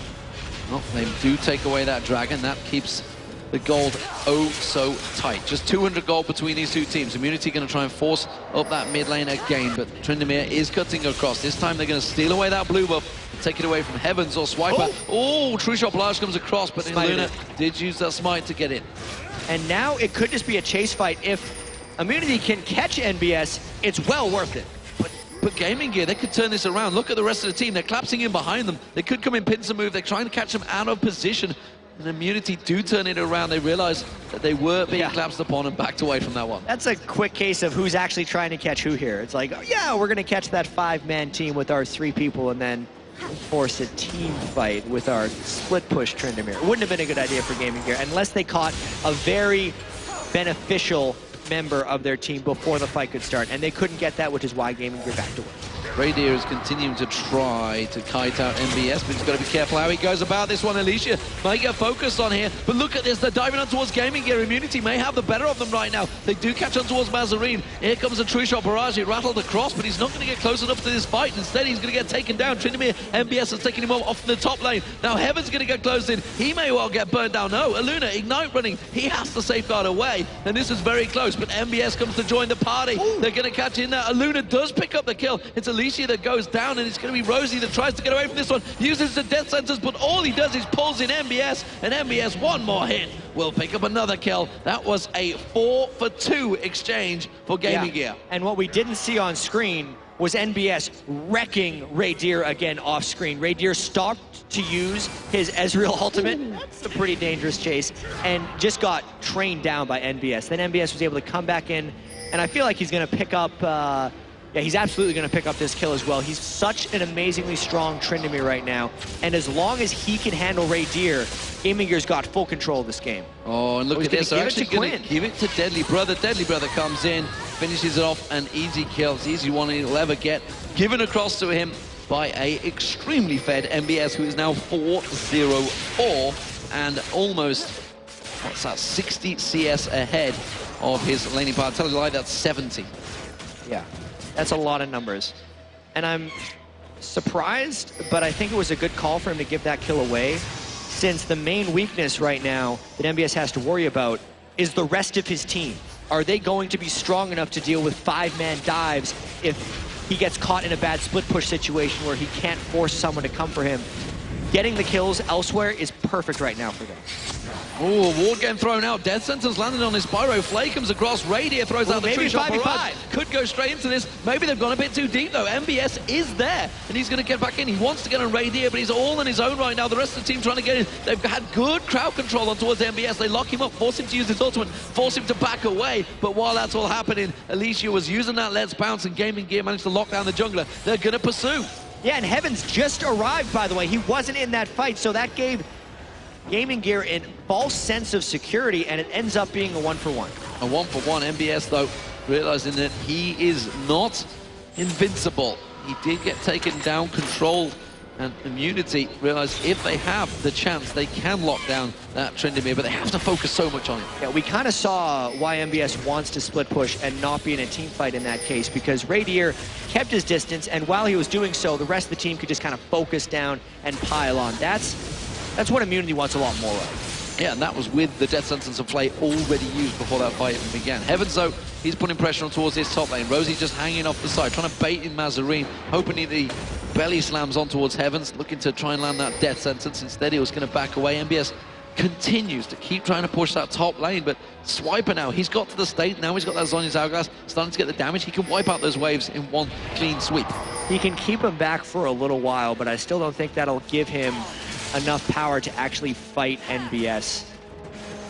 Well, they do take away that Dragon. That keeps the gold oh so tight. Just 200 gold between these two teams. Immunity going to try and force up that mid lane again, but Tryndamere is cutting across. This time they're going to steal away that blue buff, take it away from Heavens or Swiper. Oh, True Shot Barrage comes across, but Luna did use that smite to get in. And now it could just be a chase fight. If Immunity can catch NBS, it's well worth it. But Gaming Gear, they could turn this around. Look at the rest of the team. They're collapsing in behind them. They could come in pincer move. They're trying to catch them out of position. And Immunity do turn it around. They realize that they were being collapsed upon and backed away from that one. That's a quick case of who's actually trying to catch who here. It's like, oh, yeah, we're going to catch that 5-man team with our 3 people and then force a team fight with our split push Tryndamere. It wouldn't have been a good idea for Gaming Gear unless they caught a very beneficial member of their team before the fight could start. And they couldn't get that, which is why Gaming Gear backed away. Radier is continuing to try to kite out MBS, but he's got to be careful how he goes about this one. Alicia might get focused on here, but look at this. They're diving on towards Gaming Gear. Immunity may have the better of them right now. They do catch on towards Mazarine. Here comes a True Shot Barrage. He rattled across, but he's not going to get close enough to this fight. Instead, he's going to get taken down. Tryndamere, MBS has taken him off the top lane. Now Heaven's going to get close in. He may well get burned down. No, Aluna, Ignite running. He has to safeguard away, and this is very close, but MBS comes to join the party. They're going to catch in there. Aluna does pick up the kill. It's Alicia that goes down, and it's going to be Rosie that tries to get away from this one. Uses the death sentence, but all he does is pulls in MBS, and MBS, one more hit, will pick up another kill. That was a 4-for-2 exchange for Gaming Gear. And what we didn't see on screen was NBS wrecking Radier again off screen. Radier stopped to use his Ezreal ultimate. That's a pretty dangerous chase, and just got trained down by NBS. Then NBS was able to come back in, and I feel like he's going to pick up yeah, he's absolutely going to pick up this kill as well. He's such an amazingly strong Tryndamere right now. And as long as he can handle Radier, Gaming Gear's got full control of this game. Oh, and look at this. They're actually going to give it to Deadly Brother. Deadly Brother comes in, finishes it off, an easy kill. It's the easy one he'll ever get. Given across to him by a extremely fed MBS, who is now 4-0-4 and almost, what's that, 60 CS ahead of his laning partner. Tell you like that's 70. Yeah. That's a lot of numbers. And I'm surprised, but I think it was a good call for him to give that kill away, since the main weakness right now that MBS has to worry about is the rest of his team. Are they going to be strong enough to deal with 5-man dives if he gets caught in a bad split push situation where he can't force someone to come for him? Getting the kills elsewhere is perfect right now for them. Oh, ward getting thrown out. Death sentence landed on his Spyro. Flay comes across. Radier throws out the True Shot Barrage. Could go straight into this. Maybe they've gone a bit too deep, though. MBS is there, and he's going to get back in. He wants to get on Radier, but he's all on his own right now. The rest of the team trying to get in. They've had good crowd control on towards MBS. They lock him up, force him to use his ultimate, force him to back away. But while that's all happening, Alicia was using that Let's Bounce, and Gaming Gear managed to lock down the jungler. They're going to pursue. Yeah, and Heavens just arrived, by the way. He wasn't in that fight, so that gave Gaming Gear a false sense of security, and it ends up being a 1-for-1. A 1-for-1. MBS, though, realizing that he is not invincible. He did get taken down, controlled, and Immunity realized if they have the chance, they can lock down that Tryndamere, but they have to focus so much on it. Yeah, we kind of saw why MBS wants to split push and not be in a team fight in that case, because Radier kept his distance, and while he was doing so, the rest of the team could just kind of focus down and pile on. That's what Immunity wants a lot more of. Yeah, and that was with the death sentence of Flay already used before that fight even began. Heavens, though, he's putting pressure on towards his top lane. Rosie just hanging off the side, trying to bait in Mazarine, hoping the belly slams on towards Heavens, looking to try and land that death sentence. Instead, he was going to back away. MBS continues to keep trying to push that top lane, but Swiper now, he's got to the state, now he's got that Zhonya's Hourglass, starting to get the damage. He can wipe out those waves in one clean sweep. He can keep him back for a little while, but I still don't think that'll give him enough power to actually fight NBS,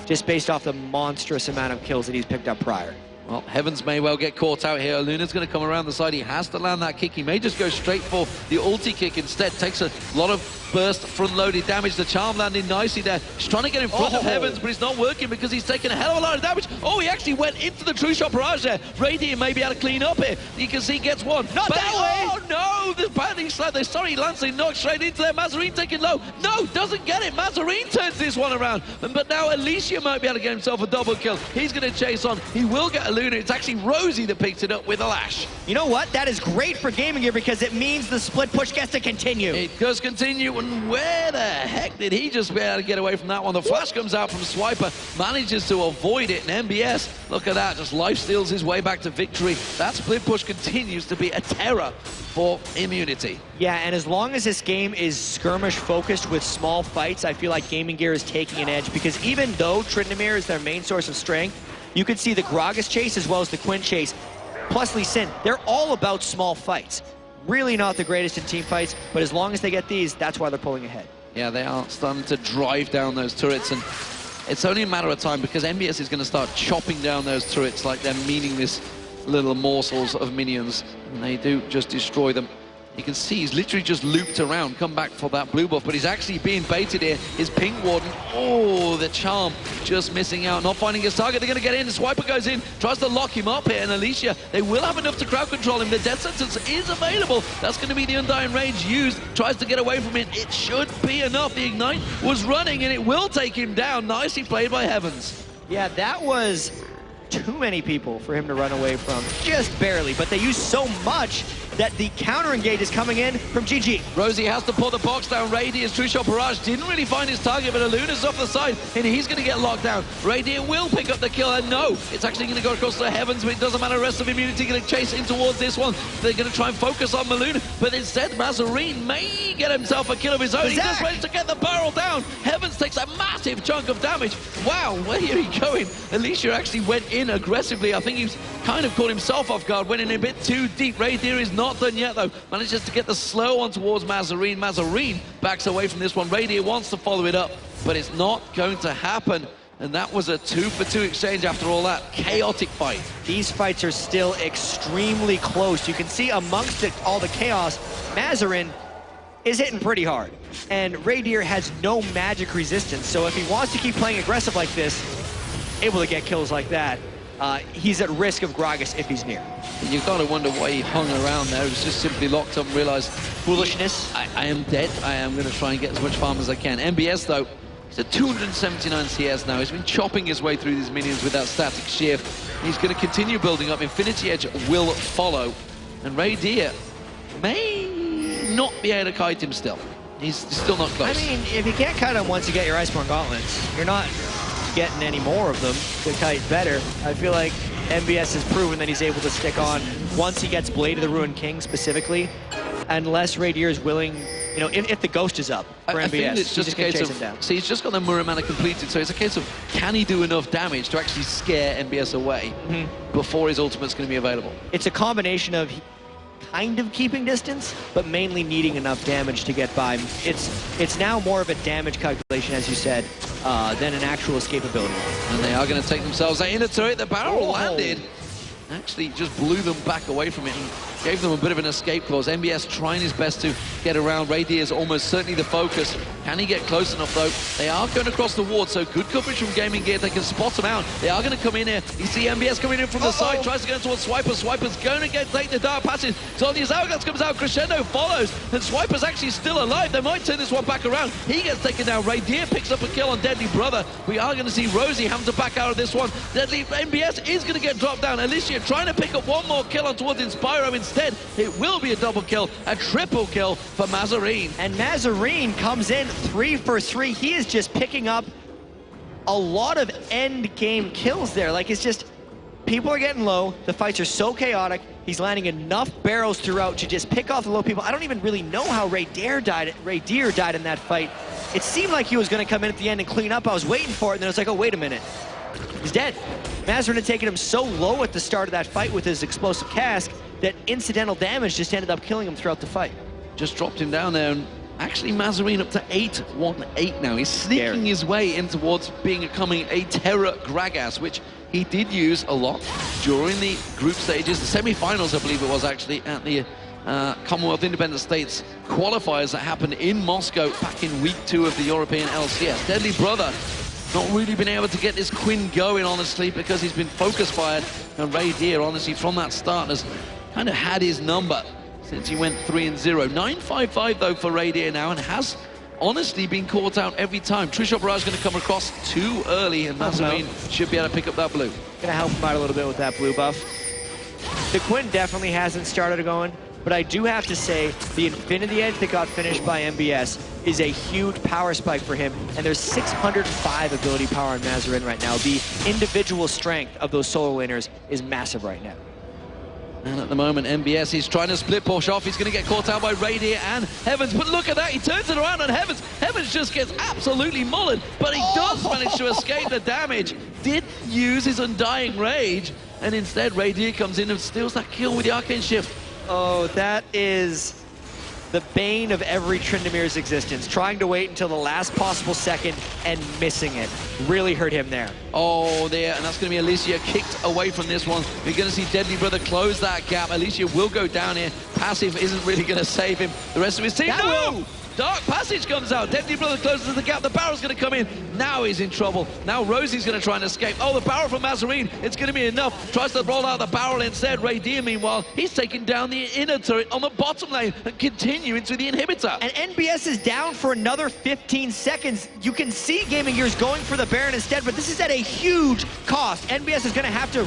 just based off the monstrous amount of kills that he's picked up prior. Well, Heavens may well get caught out here. Luna's going to come around the side. He has to land that kick. He may just go straight for the ulti kick instead. Takes a lot of burst front-loaded damage. The charm landing nicely there. He's trying to get in front of Heavens, but it's not working because he's taking a hell of a lot of damage. Oh, he actually went into the True Shot barrage there. Radiant may be able to clean up here. You can see he gets one. Not that way! Oh, no! The banding slap. They're sorry, Lancing knocked straight into there. Mazarine taking low. No, doesn't get it. Mazarine turns this one around. But now Alicia might be able to get himself a double kill. He's going to chase on. He will get a Luna. It's actually Rosie that picked it up with a lash. You know what? That is great for Gaming Gear because it means the split push gets to continue. It does continue, and where the heck did he just be able to get away from that one? The flash comes out from Swiper, manages to avoid it, and MBS, look at that, just life steals his way back to victory. That split push continues to be a terror for Immunity. Yeah, and as long as this game is skirmish focused with small fights, I feel like Gaming Gear is taking an edge because even though Tryndamere is their main source of strength, you could see the Gragas chase as well as the Quinn chase, plus Lee Sin. They're all about small fights. Really not the greatest in team fights, but as long as they get these, that's why they're pulling ahead. Yeah, they are starting to drive down those turrets, and it's only a matter of time because MBS is going to start chopping down those turrets like they're meaningless little morsels of minions, and they do just destroy them. You can see he's literally just looped around, come back for that blue buff, but he's actually being baited here. His Pink Warden, oh, the charm just missing out, not finding his target. They're going to get in, the Swiper goes in, tries to lock him up here, and Alicia, they will have enough to crowd control him. The Death Sentence is available. That's going to be the Undying Rage used. Tries to get away from it. It should be enough. The Ignite was running, and it will take him down. Nicely played by Heavens. Yeah, that was too many people for him to run away from, just barely, but they used so much that the counter engage is coming in from GG. Rosie has to pull the box down. Radiant's True Shot barrage didn't really find his target, but Aluna's off the side, and he's going to get locked down. Radiant will pick up the kill, and no, it's actually going to go across the Heavens, but it doesn't matter. The rest of Immunity going to chase in towards this one. They're going to try and focus on Maluna, but instead Mazarine may get himself a kill of his own. He's just ready to get the barrel down. Heavens takes a massive chunk of damage. Wow, where are you going? Alicia actually went in aggressively. I think he's kind of caught himself off guard, went in a bit too deep. Radiant is not done yet, though. Manages to get the slow one towards Mazarine. Mazarine backs away from this one. Radiant wants to follow it up, but it's not going to happen. And that was a 2-for-2 exchange after all that chaotic fight. These fights are still extremely close. You can see amongst it, all the chaos, Mazarine is hitting pretty hard. And Radier has no magic resistance, so if he wants to keep playing aggressive like this, able to get kills like that, he's at risk of Gragas if he's near. You've got to wonder why he hung around there. He was just simply locked up and realized, foolishness. I am dead. I am going to try and get as much farm as I can. MBS, though, he's at 279 CS now. He's been chopping his way through these minions with that static shift. He's going to continue building up. Infinity Edge will follow. And Radier may not be able to kite him still. He's still not close. I mean, if you can't kite him once you get your Iceborne Gauntlets, you're not getting any more of them to kite better. I feel like MBS has proven that he's able to stick on once he gets Blade of the Ruined King specifically, unless Radier is willing, you know, if the Ghost is up for MBS, I think it's just a case of, see, he's just got the Muramana completed, so it's a case of can he do enough damage to actually scare MBS away before his ultimate's going to be available. It's a combination of kind of keeping distance, but mainly needing enough damage to get by. It's now more of a damage calculation, as you said, than an actual escapability. And they are going to take themselves out in a turret. The barrel landed. Actually just blew them back away from it and gave them a bit of an escape clause. MBS trying his best to get around. Radier is almost certainly the focus. Can he get close enough, though? They are going across the ward, so good coverage from Gaming Gear. They can spot him out. They are going to come in here. You see MBS coming in from the side, tries to go towards Swiper. Swiper's going to take the dark passage. Zhonya's Hourglass comes out, Crescendo follows, and Swiper's actually still alive. They might turn this one back around. He gets taken down. Radier picks up a kill on Deadly Brother. We are going to see Rosie having to back out of this one. Deadly MBS is going to get dropped down. Alicia trying to pick up one more kill on towards Inspiro. Instead, it will be a double kill, a triple kill for Mazarine. And Mazarine comes in 3 for 3. He is just picking up a lot of end game kills there. Like, it's just people are getting low. The fights are so chaotic. He's landing enough barrels throughout to just pick off the low people. I don't even really know how Ray Deer died in that fight. It seemed like he was going to come in at the end and clean up. I was waiting for it, and then I was like, oh, wait a minute. He's dead. Mazarin had taken him so low at the start of that fight with his explosive cask that incidental damage just ended up killing him throughout the fight. Just dropped him down there, and actually Mazarin up to 8-1-8 now. He's sneaking his way in towards becoming a Terra Gragas, which he did use a lot during the group stages, the semi-finals, I believe it was actually, at the Commonwealth Independent States qualifiers that happened in Moscow back in week 2 of the European LCS. Deadly Brother not really been able to get this Quinn going, honestly, because he's been focus fired, and Ray Deer, honestly, from that start has kind of had his number since he went 3-0. 9-5-5 though for Ray Deer now, and has honestly been caught out every time. Trisha Barrage going to come across too early, and Mazarin should be able to pick up that blue. Gonna help him out a little bit with that blue buff. The Quinn definitely hasn't started going, but I do have to say the Infinity Edge that got finished by MBS is a huge power spike for him, and there's 605 ability power on Mazarin right now. The individual strength of those solo laners is massive right now. And at the moment, MBS, he's trying to split push off. He's going to get caught out by Ray Deer and Heavens. But look at that. He turns it around on Heavens. Heavens just gets absolutely mullered. But he does manage to escape the damage. Did use his Undying Rage. And instead, Ray Deer comes in and steals that kill with the Arcane Shift. Oh, that is the bane of every Tryndamere's existence. Trying to wait until the last possible second and missing it. Really hurt him there. Oh, there, and that's going to be Alicia kicked away from this one. We're going to see Deadly Brother close that gap. Alicia will go down here. Passive isn't really going to save him. The rest of his team, no! Dark Passage comes out. Deadly Brother closes the gap. The barrel's going to come in. Now he's in trouble. Now Rosie's going to try and escape. Oh, the barrel from Mazarin. It's going to be enough. Tries to roll out the barrel instead. Ray Deer, meanwhile, he's taking down the inner turret on the bottom lane and continue into the inhibitor. And NBS is down for another 15 seconds. You can see GamingGear's going for the Baron instead, but this is at a huge cost. NBS is going to have to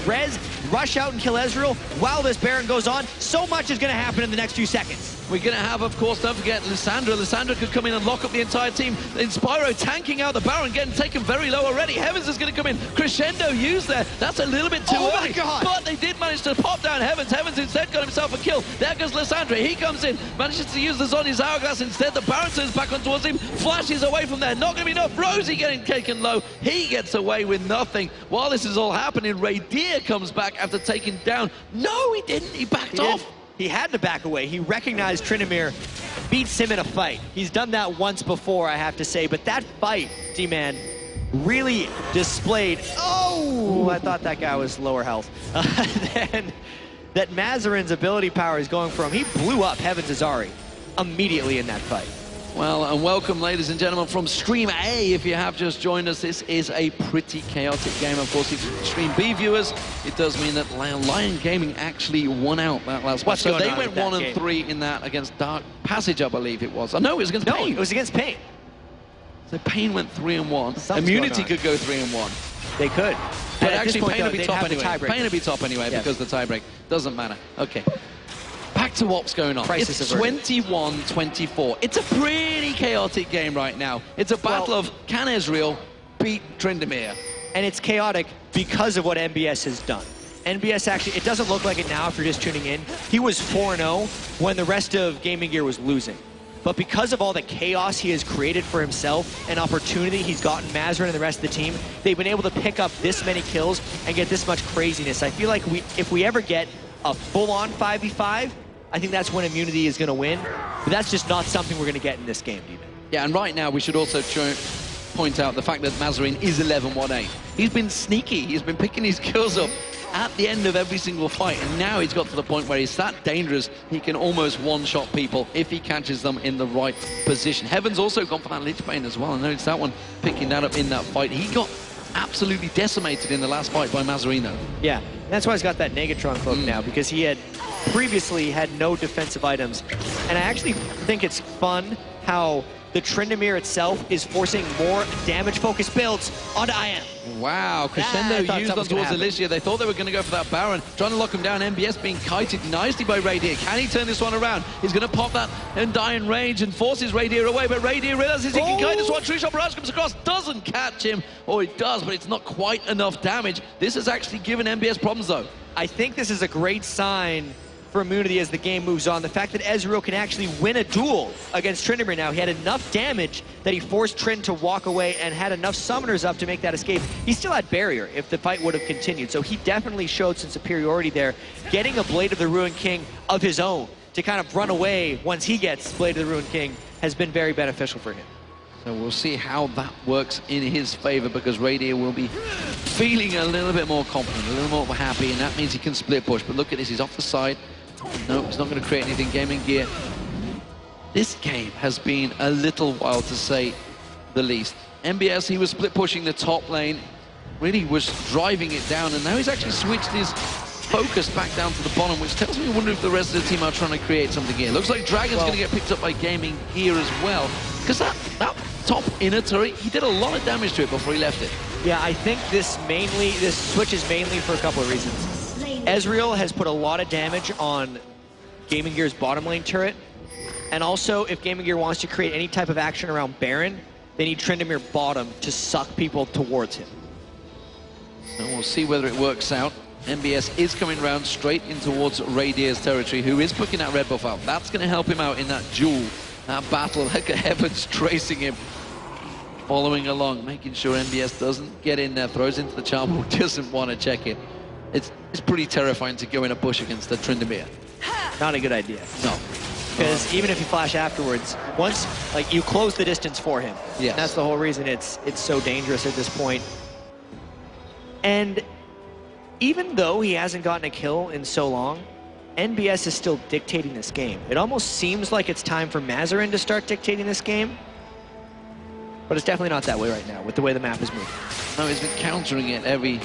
rush out and kill Ezreal while this Baron goes on. So much is going to happen in the next few seconds. We're going to have, of course, don't forget, Lissandra. Lissandra could come in and lock up the entire team. Inspiro tanking out the Baron, getting taken very low already. Heavens is going to come in. Crescendo used there. That's a little bit too early. My God. But they did manage to pop down Heavens. Heavens instead got himself a kill. There goes Lissandra. He comes in, manages to use the Zhonya's Hourglass instead. The Baron turns back on towards him, flashes away from there. Not going to be enough. Rosie getting taken low. He gets away with nothing. While this is all happening, Ray Deer comes back after taking down. No, he didn't. He backed off. He had to back away. He recognized Tryndamere beats him in a fight. He's done that once before, I have to say. But that fight, D-Man, really displayed... Oh, I thought that guy was lower health. Then that Mazarin's ability power is going from... He blew up Heavens Azari immediately in that fight. Well, and welcome, ladies and gentlemen, from Stream A. If you have just joined us, this is a pretty chaotic game. Of course, if you Stream B viewers, it does mean that Lion Gaming actually won out that last match. So they went 1-3 in that against Dark Passage, I believe it was. Oh, no, it was against Pain. No, it was against Pain. So Pain went 3-1. Immunity could go 3-1. They could. But actually, Pain would be top anyway. Pain would be top anyway because the tiebreak doesn't matter. Okay. Back to what's going on. Crisis it's 21-24. It's a pretty chaotic game right now. It's a battle of can Ezreal beat Tryndamere? And it's chaotic because of what NBS has done. NBS actually, it doesn't look like it now if you're just tuning in. He was 4-0 when the rest of Gaming Gear was losing. But because of all the chaos he has created for himself and opportunity he's gotten Mazarin and the rest of the team, they've been able to pick up this many kills and get this much craziness. I feel like if we ever get a full-on 5v5, I think that's when Immunity is going to win. But that's just not something we're going to get in this game, even. Yeah, and right now we should also point out the fact that Mazarin is 11-1-8. He's been sneaky. He's been picking his kills up at the end of every single fight, and now he's got to the point where he's that dangerous he can almost one-shot people if he catches them in the right position. Heaven's also gone for that Lich Bane as well. I noticed that one picking that up in that fight. He got absolutely decimated in the last fight by Mazarino. Yeah, that's why he's got that Negatron cloak now, because he had previously had no defensive items. And I actually think it's fun how the Tryndamere itself is forcing more damage-focused builds onto IM. Wow, Crescendo used on towards Alicia. They thought they were going to go for that Baron, trying to lock him down. MBS being kited nicely by Radier. Can he turn this one around? He's going to pop that and die in range and forces Radier away, but Radier realizes he can kite this one. Tree Shot Barrage comes across, doesn't catch him, or he does, but it's not quite enough damage. This has actually given MBS problems, though. I think this is a great sign for Immunity as the game moves on. The fact that Ezreal can actually win a duel against Tryndamere now. He had enough damage that he forced Trynd to walk away and had enough summoners up to make that escape. He still had barrier if the fight would have continued, so he definitely showed some superiority there. Getting a Blade of the Ruined King of his own to kind of run away once he gets Blade of the Ruined King has been very beneficial for him. So we'll see how that works in his favor, because Radier will be feeling a little bit more confident, a little more happy, and that means he can split push. But look at this, he's off the side. No, he's not going to create anything. GamingGear. This game has been a little wild, to say the least. MBS, he was split pushing the top lane, really was driving it down, and now he's actually switched his focus back down to the bottom, which tells me I wonder if the rest of the team are trying to create something here. Looks like Dragon's going to get picked up by GamingGear as well, because that top inner turret, he did a lot of damage to it before he left it. Yeah, I think this switch is mainly for a couple of reasons. Ezreal has put a lot of damage on GamingGear's bottom lane turret, and also if GamingGear wants to create any type of action around Baron, they need Tryndamere bottom to suck people towards him. And we'll see whether it works out. MBS is coming around straight in towards Radier's territory, who is putting that red buff out. That's going to help him out in that duel, that battle. Look at Heavens tracing him, following along, making sure MBS doesn't get in there, throws into the charm, who doesn't want to check it. It's pretty terrifying to go in a bush against the Tryndamere. Not a good idea. No. Because even if you flash afterwards, once, like, you close the distance for him. Yes. And that's the whole reason it's so dangerous at this point. And even though he hasn't gotten a kill in so long, NBS is still dictating this game. It almost seems like it's time for Mazarin to start dictating this game, but it's definitely not that way right now with the way the map is moving. No, he's been countering it every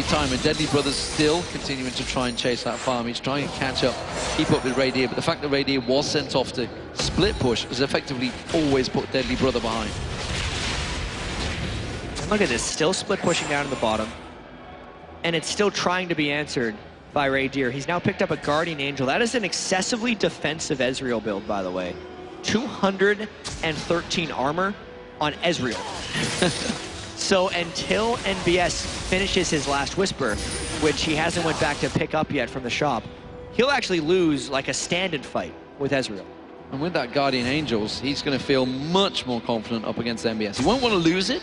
time, and Deadly Brother's still continuing to try and chase that farm. He's trying to catch up, keep up with Radier, but the fact that Radier was sent off to split push has effectively always put Deadly Brother behind. And look at this, still split pushing down in the bottom, and it's still trying to be answered by Radier. He's now picked up a Guardian Angel. That is an excessively defensive Ezreal build, by the way. 213 armor on Ezreal. So until NBS finishes his last Whisper, which he hasn't went back to pick up yet from the shop, he'll actually lose like a stand-and fight with Ezreal. And with that Guardian Angels, he's going to feel much more confident up against MBS. He won't want to lose it,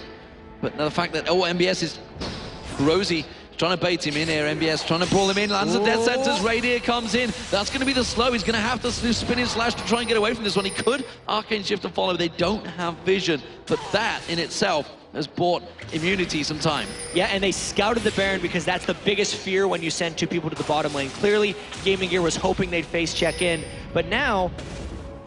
but the fact that, MBS is Rosie trying to bait him in here. MBS trying to pull him in, lands the death sentence. Radier comes in. That's going to be the slow. He's going to have to spin his slash to try and get away from this one. He could Arcane Shift and follow. They don't have vision, but that in itself has bought Immunity some time. Yeah, and they scouted the Baron because that's the biggest fear when you send two people to the bottom lane. Clearly, GamingGear was hoping they'd face check in, but now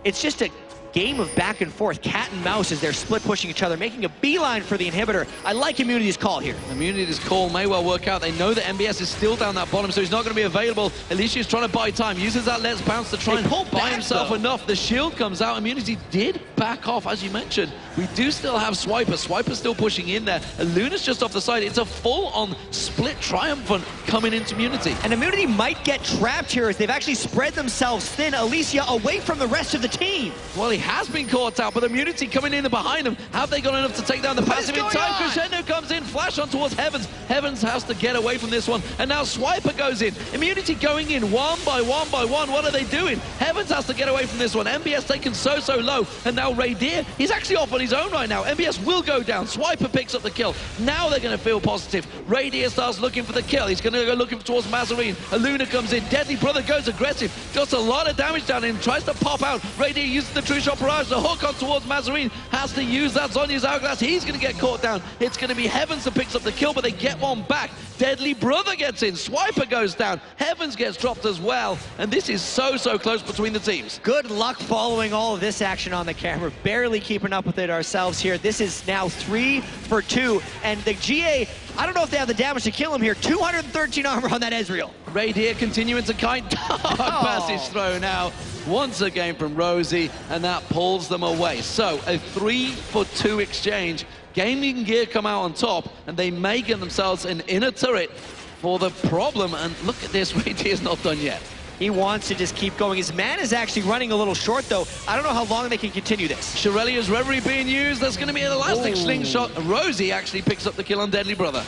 it's just a game of back and forth, cat and mouse, as they're split pushing each other, making a beeline for the inhibitor. I like Immunity's call here. Immunity's call may well work out. They know that MBS is still down that bottom, so he's not going to be available. Alicia's trying to buy time, uses that Let's Bounce to try and buy himself enough. The shield comes out. Immunity did back off, as you mentioned. We do still have Swiper. Swiper's still pushing in there. Luna's just off the side. It's a full-on split triumphant coming into Immunity. And Immunity might get trapped here as they've actually spread themselves thin. Alicia away from the rest of the team. Well, he has been caught out, but Immunity coming in behind him. Have they got enough to take down the passive in time? Crescendo comes in, flash on towards Heavens. Heavens has to get away from this one, and now Swiper goes in. Immunity going in one by one by one. What are they doing? Heavens has to get away from this one. MBS taken so low, and now Radier, he's actually off on his own right now. MBS will go down. Swiper picks up the kill. Now they're going to feel positive. Radier starts looking for the kill. He's going to go looking towards Mazarin. Luna comes in. Deadly Brother goes aggressive. Does a lot of damage down him. Tries to pop out. Radier uses the True Shot Barrage. The hook on towards Mazarin. Has to use that Zhonya's Hourglass. He's going to get caught down. It's going to be Heavens that picks up the kill, but they get one back. Deadly Brother gets in. Swiper goes down. Heavens gets dropped as well. And this is so close between the teams. Good luck following all of this action on the camera. Barely keeping up with it ourselves here. This is now 3 for 2. And the GA I don't know if they have the damage to kill him here. 213 armor on that Ezreal. Radier continuing to kite dark passage throw now. Once again from Rosie, and that pulls them away. So a 3-for-2 exchange. Gaming Gear come out on top, and they may get themselves an inner turret for the problem. And look at this, Radier's not done yet. He wants to just keep going. His man is actually running a little short, though. I don't know how long they can continue this. Shirelia's Reverie being used. There's going to be an elastic slingshot. Rosie actually picks up the kill on Deadly Brother.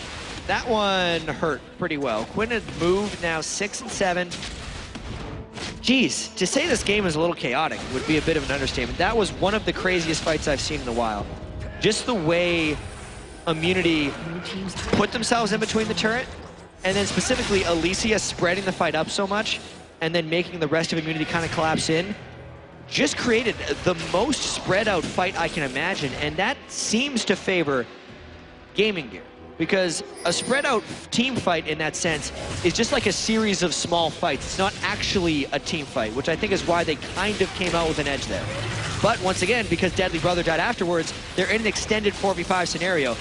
That one hurt pretty well. Quinn has moved now 6 and 7. Geez, to say this game is a little chaotic would be a bit of an understatement. That was one of the craziest fights I've seen in a while. Just the way Immunity put themselves in between the turret, and then specifically Alicia spreading the fight up so much, and then making the rest of Immunity kind of collapse in, just created the most spread out fight I can imagine, and that seems to favor Gaming Gear. Because a spread out team fight in that sense is just like a series of small fights. It's not actually a team fight, which I think is why they kind of came out with an edge there. But once again, because Deadly Brother died afterwards, they're in an extended 4v5 scenario.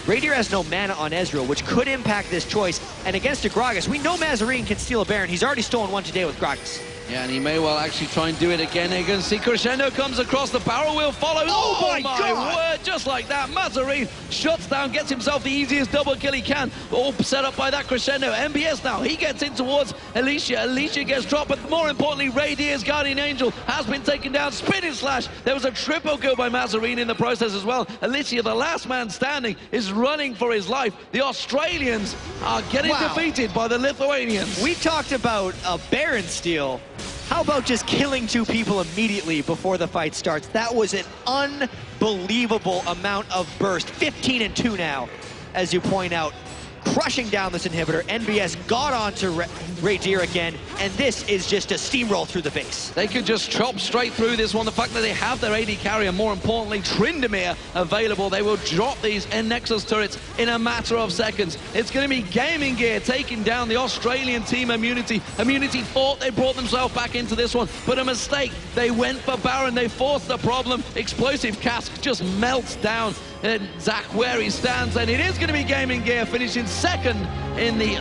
Radier has no mana on Ezreal, which could impact this choice. And against a Gragas, we know Mazarine can steal a Baron. He's already stolen one today with Gragas. Yeah, and he may well actually try and do it again. You can see Crescendo comes across, the barrel wheel follows. Oh my God. Word, just like that. Mazarine shuts down, gets himself the easiest double kill he can. All set up by that Crescendo. MBS now, he gets in towards Alicia. Alicia gets dropped, but more importantly, Radier's Guardian Angel has been taken down. Spinning slash. There was a triple kill by Mazarine in the process as well. Alicia, the last man standing, is running for his life. The Australians are getting defeated by the Lithuanians. We talked about a Baron steal. How about just killing 2 people immediately before the fight starts? That was an unbelievable amount of burst. 15 and 2 now, as you point out. Crushing down this inhibitor. NBS got onto Radier again, and this is just a steamroll through the base. They could just chop straight through this one. The fact that they have their AD carrier, more importantly, Tryndamere available, they will drop these Nexus turrets in a matter of seconds. It's going to be Gaming Gear taking down the Australian team Immunity. Immunity thought they brought themselves back into this one, but a mistake. They went for Baron, they forced the problem. Explosive Cask just melts down Zach where he stands, and it is going to be Gaming Gear finishing second in the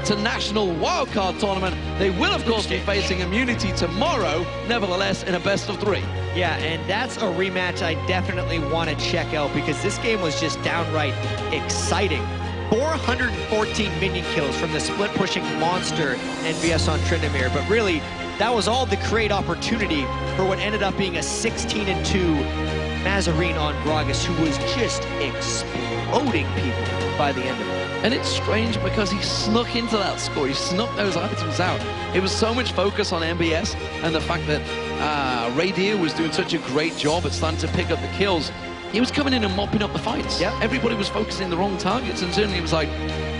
international wildcard tournament. They will, of course, be facing Immunity tomorrow, nevertheless, in a best-of-3. Yeah, and that's a rematch I definitely want to check out, because this game was just downright exciting. 414 minion kills from the split-pushing monster NVS on Tryndamere, but really, that was all the create opportunity for what ended up being a 16 and 2 Mazarine on Gragas, who was just exploding people by the end of it. And it's strange because he snuck into that score. He snuck those items out. It was so much focus on MBS and the fact that Radier was doing such a great job at starting to pick up the kills. He was coming in and mopping up the fights. Yeah. Everybody was focusing the wrong targets, and suddenly it was like,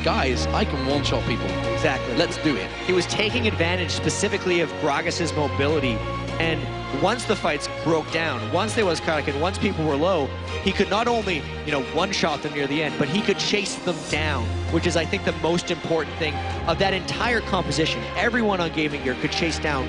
guys, I can one-shot people. Exactly. Let's do it. He was taking advantage specifically of Gragas's mobility, and once the fights broke down, once there was chaotic, and once people were low, he could not only, one-shot them near the end, but he could chase them down, which is, I think, the most important thing of that entire composition. Everyone on Gaming Gear could chase down